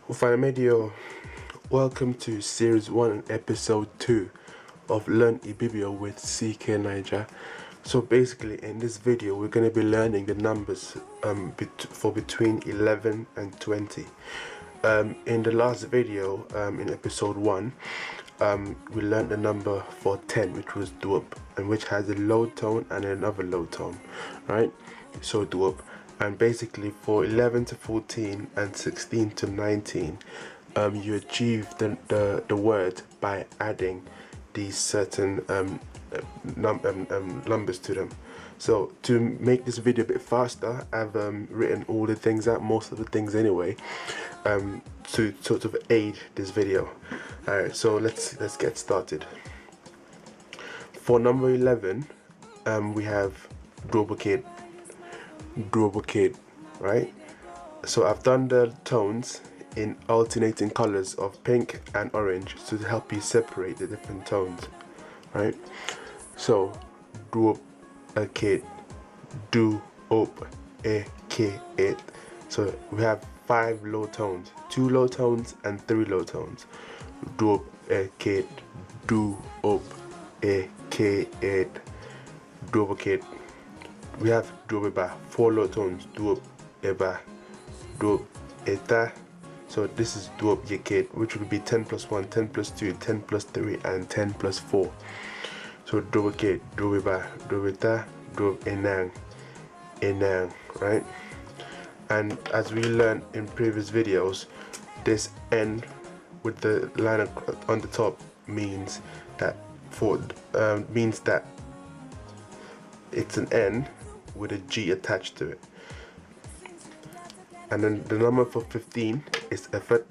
Ufanamedio, welcome to series 1 and episode 2 of Efik-Ibibio with C.K.Naija. So basically in this video we're going to be learning the numbers for between 11 and 20. In the last video, in episode 1, we learned the number for 10, which was duop, and which has a low tone and another low tone, right? So duop. And basically for 11 to 14 and 16 to 19, you achieve the word by adding these certain numbers to them. So to make this video a bit faster, I've written all the things out, most of the things anyway, to sort of aid this video. Alright, so let's get started. For number 11, we have duplicate, right? So I've done the tones in alternating colors of pink and orange to help you separate the different tones, right? So duplicate, a.k.a. So we have 5 low tones, 2 low tones and 3 low tones. Duplicate, a.k.a. duplicate. We have duop-eba, 4 low tones, duop-eba, duop-eta. So this is duop-yekate, which would be 10 plus 1, 10 plus 2, 10 plus 3, and 10 plus 4. So duop-yekate, duop-eba, duop-eta, duop-enang, enang, right? And as we learned in previous videos, this N with the line on the top means that it's an N with a G attached to it. And then the number for 15 is efik,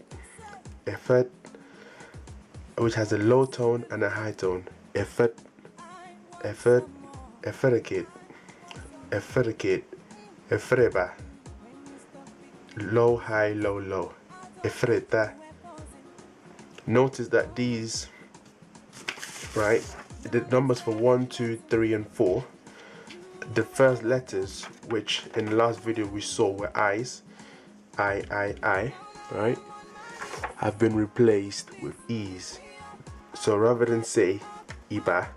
which has a low tone and a high tone. Efik, efik-ibibio, efik-ibibio, low, high, low, low. Efik-ibibio. Notice that these, right, the numbers for 1, 2, 3, and 4, the first letters, which in the last video we saw were I's, I, right, have been replaced with E's. So rather than say Iba,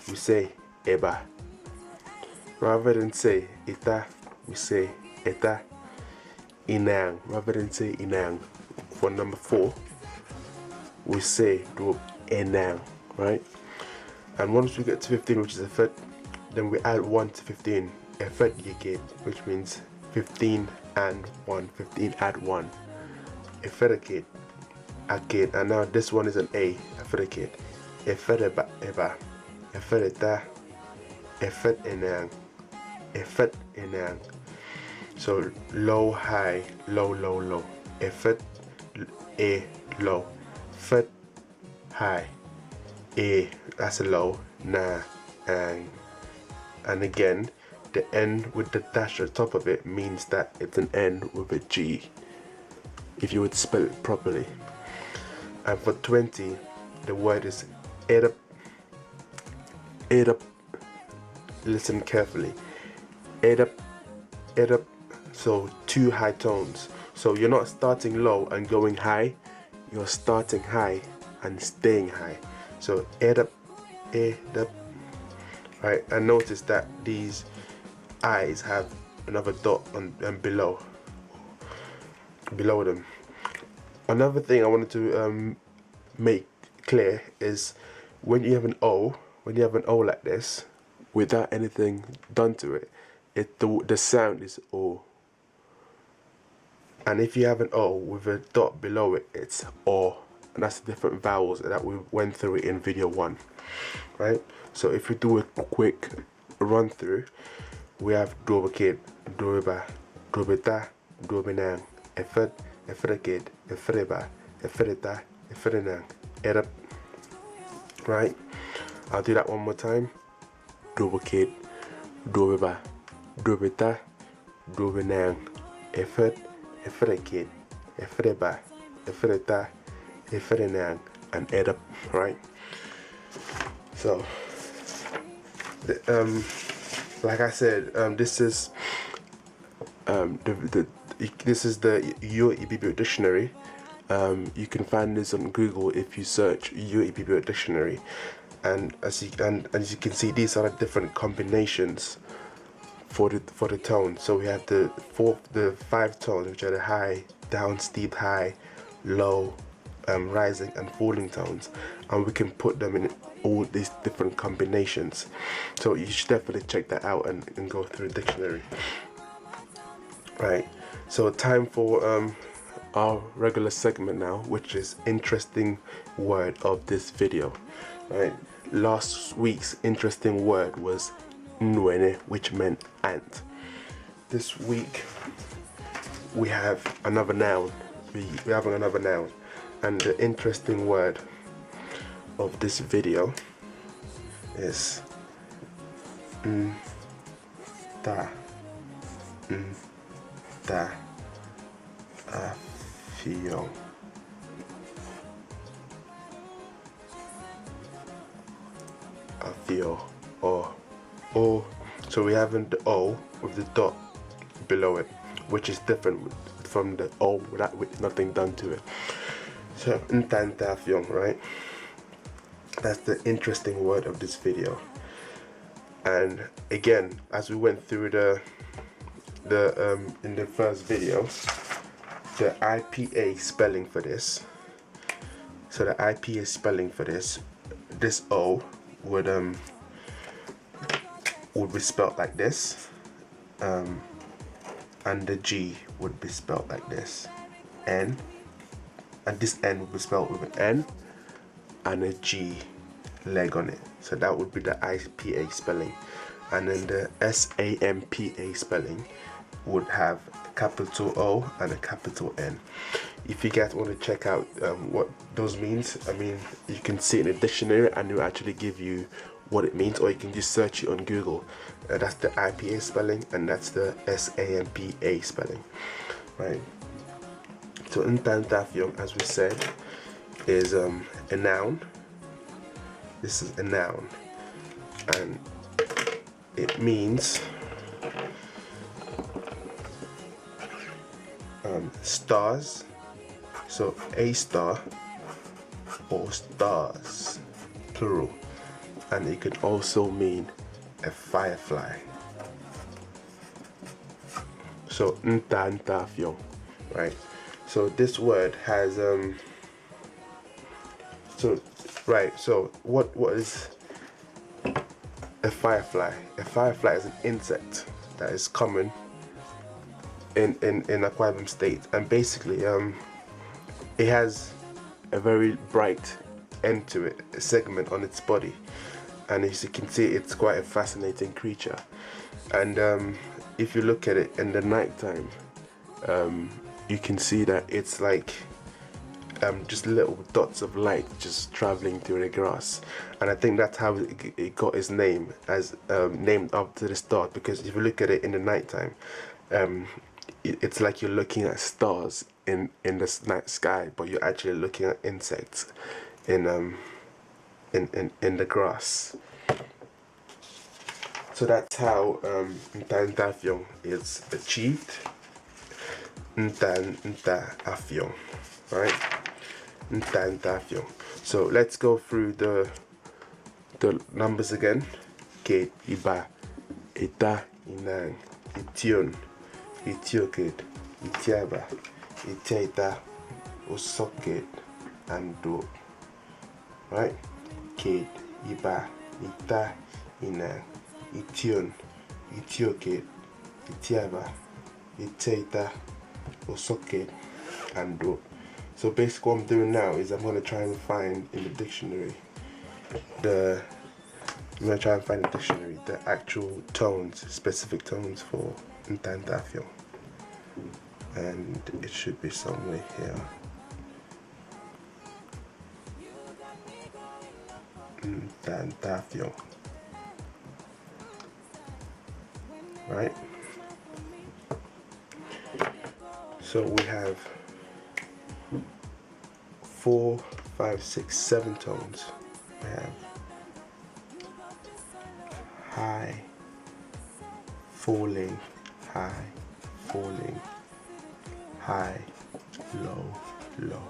we say Eba. Rather than say Ita, we say Eta. Inang, rather than say Inang, for number 4, we say duop enang, right? And once we get to 15, which is a fit, then we add 1 to 15, efik-yekate, which means 15 and 1, 15 add 1. Efik-ibibio, agate, and now this one is an A, efik-ibibio. Efik-eba, efik-eta, efik-enang, efik-enang. So low, high, low, low, low. Efik, A, low. Efik, high. A, that's a low. Na, ang. And again, the N with the dash at the top of it means that it's an N with a G, if you would spell it properly. And for 20, the word is edap. Edap. Listen carefully. Edap, edap. So 2 high tones. So you're not starting low and going high, you're starting high and staying high. So edap, edap. Right, and notice that these I's have another dot on and below them. Another thing I wanted to make clear is when you have an O, like this, without anything done to it, the sound is O. And if you have an O with a dot below it, it's O. And that's the different vowels that we went through in video 1, right? So if we do a quick run through, we have duplicate, duop-eba, duop-eta, duop-enang, efik, efik-ibibio, efik-eba, efik-eta, efik-enang, edap, right? I'll do that one more time. Duplicate, duop-eba, duop-eta, duop-enang, efik, efik-ibibio, efik-eba, efik-eta, efik-enang, and edap, right? So like I said, this is the Efik-Ibibio dictionary, You can find this on Google if you search efik-ibibio dictionary, and as you can see, these are the different combinations for the tone. So we have the 5 tones, which are the high, down, steep, high, low, rising and falling tones, and we can put them in all these different combinations. So you should definitely check that out and go through the dictionary. Right, so time for our regular segment now, which is interesting word of this video. Right, last week's interesting word was nwene, which meant ant. This week we have another noun. We're having another noun, and the interesting word of this video is ta afio. Afio, or so we have the O with the dot below it, which is different from the O with nothing done to it. So ntantafyong, right? That's the interesting word of this video. And again, as we went through in the first video, the IPA spelling for this. So the IPA spelling for this O would be spelled like this, and the G would be spelled like this, N, and this N would be spelled with an N and a G leg on it. So that would be the IPA spelling, and then the SAMPA spelling would have a capital O and a capital N. If you guys want to check out what those means, I mean, you can see it in the dictionary and it will actually give you what it means, or you can just search it on Google. That's the IPA spelling and that's the SAMPA spelling, right? So ntantafyong, as we said, is a noun. This is a noun, and it means stars. So a star or stars, plural, and it can also mean a firefly. So ntantafyong, right? So this word has so what is a firefly? A firefly is an insect that is common in aquarium state, and basically it has a very bright end to it, a segment on its body, and as you can see, it's quite a fascinating creature. And if you look at it in the night time, you can see that it's like just little dots of light just traveling through the grass, and I think that's how it got its name, as named after the star, because if you look at it in the night time, it's like you're looking at stars in the night sky, but you're actually looking at insects in the grass. So that's how ntantafyong is achieved. Ntantafyong, right? Ntantafyong. So let's go through the numbers again. Kate, iba, ita, inang, ition, itiokid, itiaba, itiaita, usokid, and do. Right? Kate, iba, ita, inang, ition, itiokid, itiaba, itiaita, usokid, and do. So basically what I'm doing now is I'm going to try and find in the dictionary the actual tones, specific tones for ntantafyong, and it should be somewhere here. Ntantafyong, right? So we have 4, 5, 6, 7 tones. We have high, falling, high, falling, high, low, low.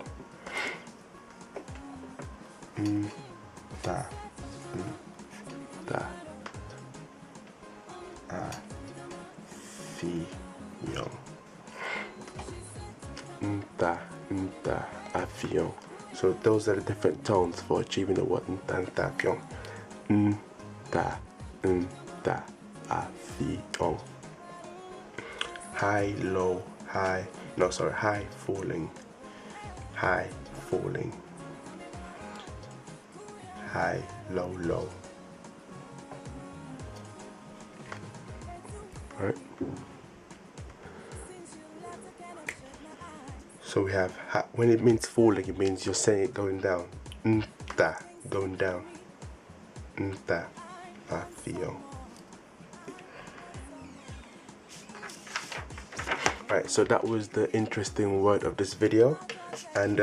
nta, nta, avião. Nta, nta, avião. So those are the different tones for achieving the word nta, nta, avião. Nta, nta, avião. High, low, high, no sorry, high, falling, high, falling, high, low, low. Right? So we have, when it means falling, it means you're saying it going down. Nta, going down. Nta, avião. Right, so that was the interesting word of this video, and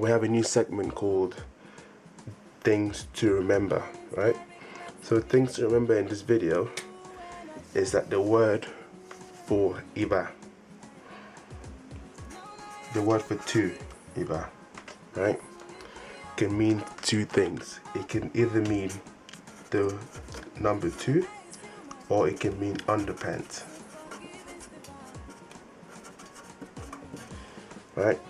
we have a new segment called Things to Remember, right? So things to remember in this video is that the word for iba, the word for two, iba, right, can mean two things. It can either mean the number 2, or it can mean underpants. Right?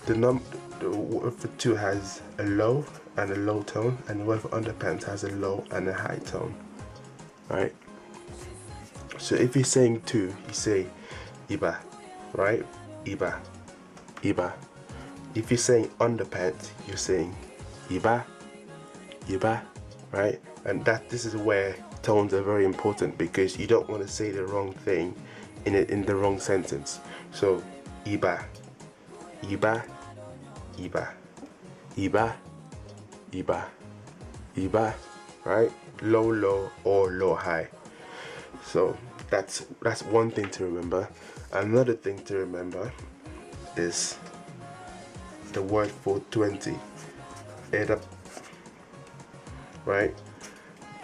The word for 2 has a low and a low tone, and the word for underpants has a low and a high tone. Right? So if you're saying 2, you say iba, right? Iba, iba. If you're saying underpants, you're saying iba, iba, right? And this is where tones are very important, because you don't want to say the wrong thing in the wrong sentence. So iba, iba, iba, iba, iba, iba, right? Low, low, or low, high. So that's one thing to remember. Another thing to remember is the word for 20. Edap, right?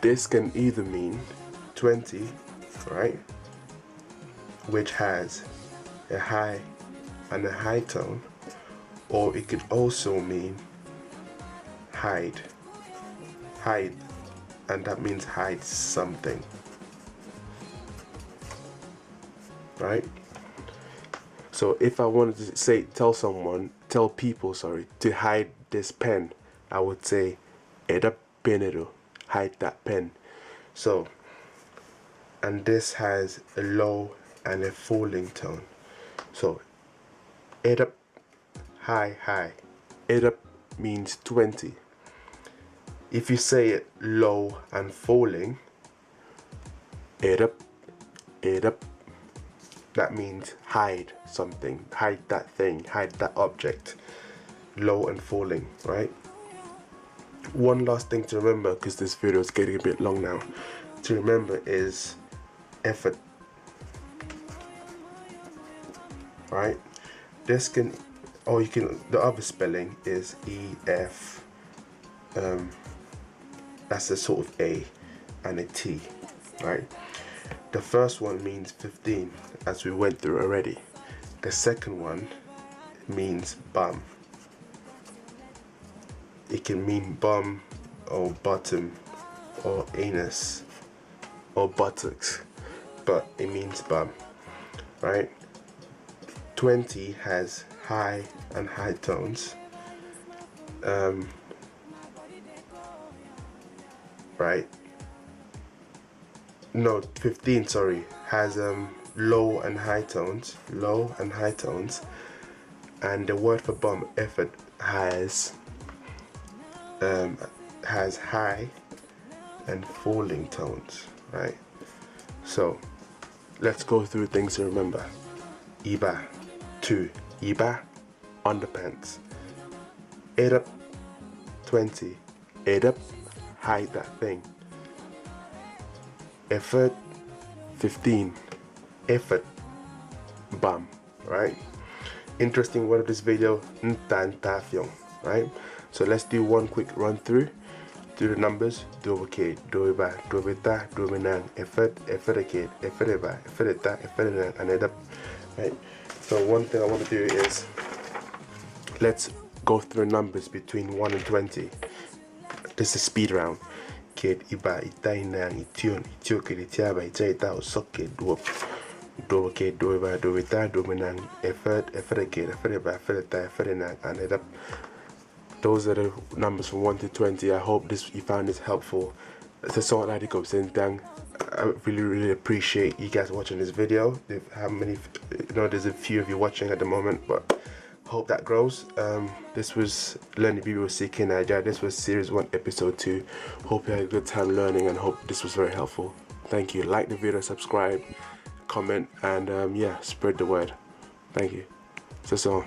This can either mean 20, right, which has a high and a high tone, or it could also mean hide, and that means hide something, right? So if I wanted to tell people to hide this pen, I would say edap penero, hide that pen. So, and this has a low and a falling tone. So edap, high, high. Edap means 20. If you say it low and falling, edap, edap, that means hide something, hide that thing, hide that object. Low and falling, right? One last thing to remember, because this video is getting a bit long now, to remember is effort, right? This can, or you can, the other spelling is E-F, that's a sort of A and a T, right? The first one means 15, as we went through already. The second one means bum. It can mean bum, or bottom, or anus, or buttocks, but it means bum, right? 20 has high and high tones, right? No, 15, sorry, has low and high tones, and the word for bum, effort, has high and falling tones, right? So let's go through things to remember. Iba, 2, iba, underpants. Edap, 20, edap, hide that thing. Effort, 15, effort, bum, right? Interesting word of this video, ntantafion, right? So let's do one quick run through. Do the numbers, do-ke, do-iba, do-beta, do-minan, effort, effort-ke, effort-iba, effort-eta, effort-inan, and edap, right? So one thing I want to do is, let's go through numbers between 1 and 20. This is a speed round. Kid iba itaina ition itioke itiaba itaita osoke do ke do ba do ita do menang effort ke effort ba effort ta effort na and up. Those are the numbers from 1 to 20. I hope you found this helpful. So I really appreciate you guys watching this video. How many, there's a few of you watching at the moment, but hope that grows. This was Learning People with CKNaija. This was series 1 episode 2. Hope you had a good time learning and hope this was very helpful. Thank you. Like the video, subscribe, comment, and yeah, spread the word. Thank you. So